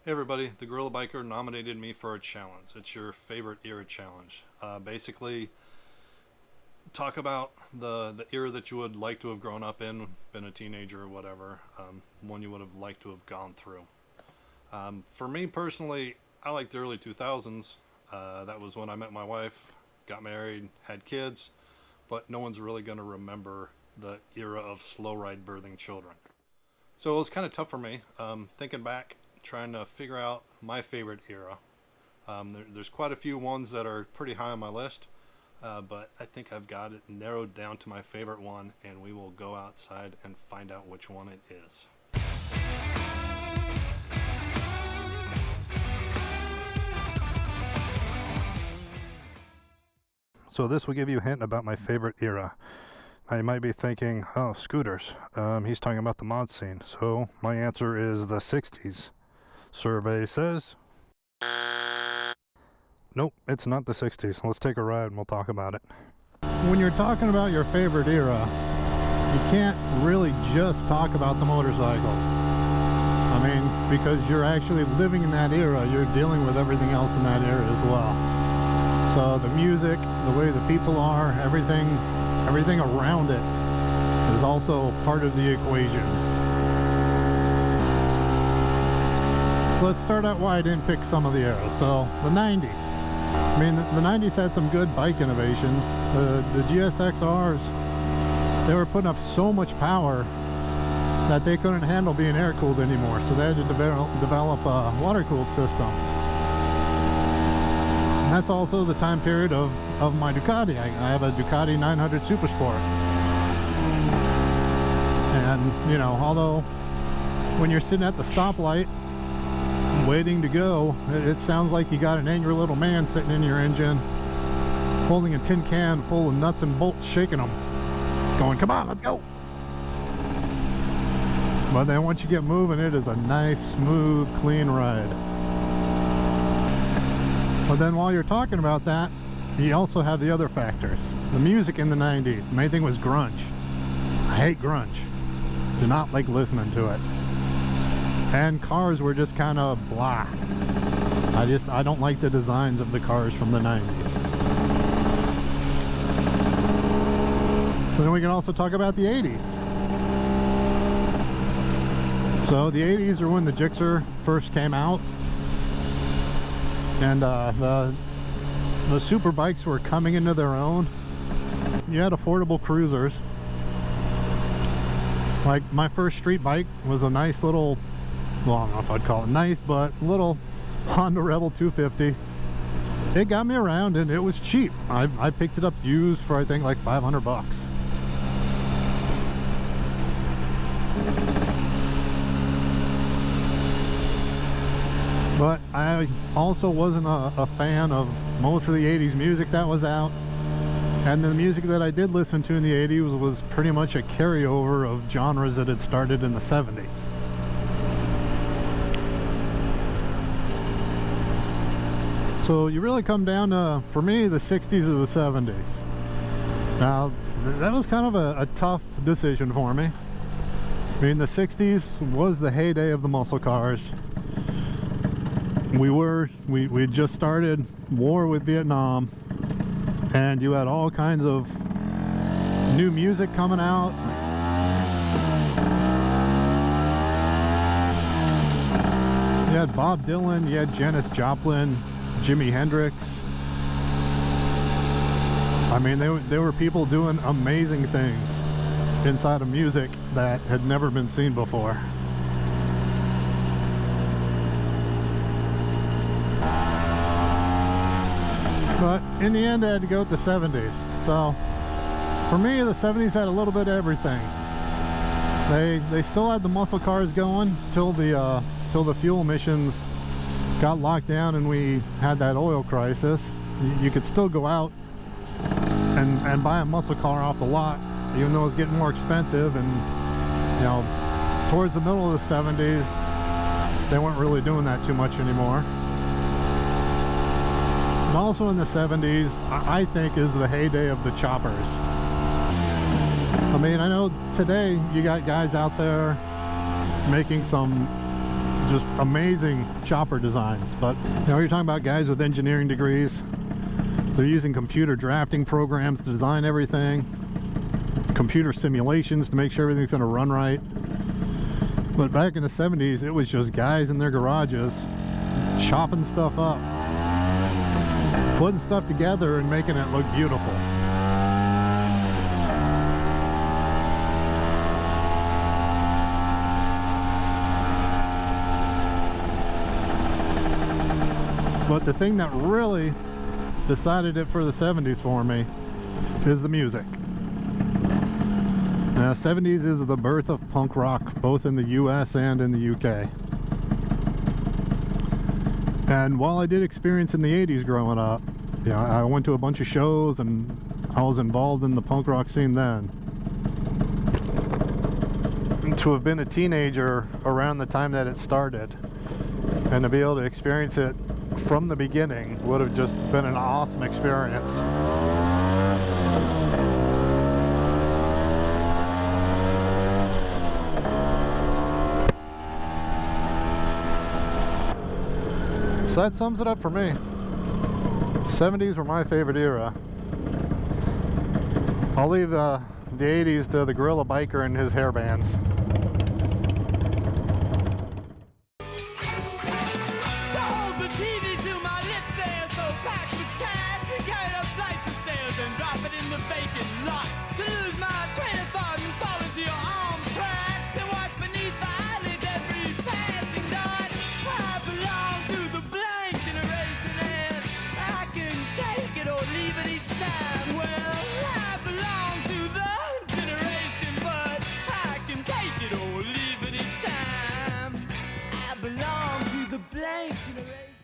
Hey everybody, the Gorilla Biker nominated me for a challenge. It's your favorite era challenge. Basically, talk about the era that you would like to have grown up in, been a teenager or whatever, one you would have liked to have gone through. For me personally, I like the early 2000s. That was when I met my wife, got married, had kids, but no one's really going to remember the era of slow ride birthing children. So it was kind of tough for me, thinking back, trying to figure out my favorite era. There's quite a few ones that are pretty high on my list, but I think I've got it narrowed down to my favorite one, and we will go outside and find out which one it is. So this will give you a hint about my favorite era. Now you might be thinking, oh, scooters. He's talking about the mod scene. So my answer is the 60s. Survey says... Nope, it's not the 60s. Let's take a ride and we'll talk about it. When you're talking about your favorite era, you can't really just talk about the motorcycles. I mean, because you're actually living in that era, you're dealing with everything else in that era as well. So the music, the way the people are, everything around it is also part of the equation. So let's start out why I didn't pick some of the eras. So the 90s. I mean, the 90s had some good bike innovations. The GSX-Rs, they were putting up so much power that they couldn't handle being air-cooled anymore. So they had to develop water-cooled systems. And that's also the time period of my Ducati. I have a Ducati 900 Supersport. And, you know, although when you're sitting at the stoplight waiting to go, it sounds like you got an angry little man sitting in your engine holding a tin can full of nuts and bolts, shaking them, going, come on, let's go. But then once you get moving, it is a nice, smooth, clean ride. But then while you're talking about that, you also have the other factors. The music in the 90s, the main thing was grunge. I hate grunge. Do not like listening to it. And cars were just kind of blah. I don't like the designs of the cars from the 90s. So then we can also talk about the 80s. So the 80s are when the Gixxer first came out. And the super bikes were coming into their own. You had affordable cruisers. Like my first street bike was a nice little, well, I don't know if I'd call it nice, but little Honda Rebel 250. It got me around and it was cheap. I picked it up used for I think like 500 bucks. But I also wasn't a fan of most of the 80s music that was out. And the music that I did listen to in the 80s was pretty much a carryover of genres that had started in the 70s. So you really come down to, for me, the 60s or the 70s. Now, that was kind of a tough decision for me. I mean, the 60s was the heyday of the muscle cars. We had just started war with Vietnam, and you had all kinds of new music coming out. You had Bob Dylan, you had Janis Joplin, Jimi Hendrix. I mean, they were people doing amazing things inside of music that had never been seen before. But in the end, I had to go with the 70s. So for me, the 70s had a little bit of everything. They still had the muscle cars going till the fuel emissions got locked down and we had that oil crisis. You could still go out and buy a muscle car off the lot, even though it was getting more expensive. And you know, towards the middle of the 70s, they weren't really doing that too much anymore. And also in the 70s, I think, is the heyday of the choppers. I mean, I know today you got guys out there making some just amazing chopper designs. But you know, you're talking about guys with engineering degrees. They're using computer drafting programs to design everything, computer simulations to make sure everything's going to run right. But back in the 70s, it was just guys in their garages chopping stuff up, putting stuff together and making it look beautiful. But the thing that really decided it for the 70s for me is the music. 70s is the birth of punk rock, both in the US and in the UK. And while I did experience in the 80s growing up, yeah, I went to a bunch of shows and I was involved in the punk rock scene then. And to have been a teenager around the time that it started and to be able to experience it from the beginning would have just been an awesome experience. So that sums it up for me. 70s were my favorite era. I'll leave the 80s to the TheGorillaBiker and his hair bands. Belong to the blank generation.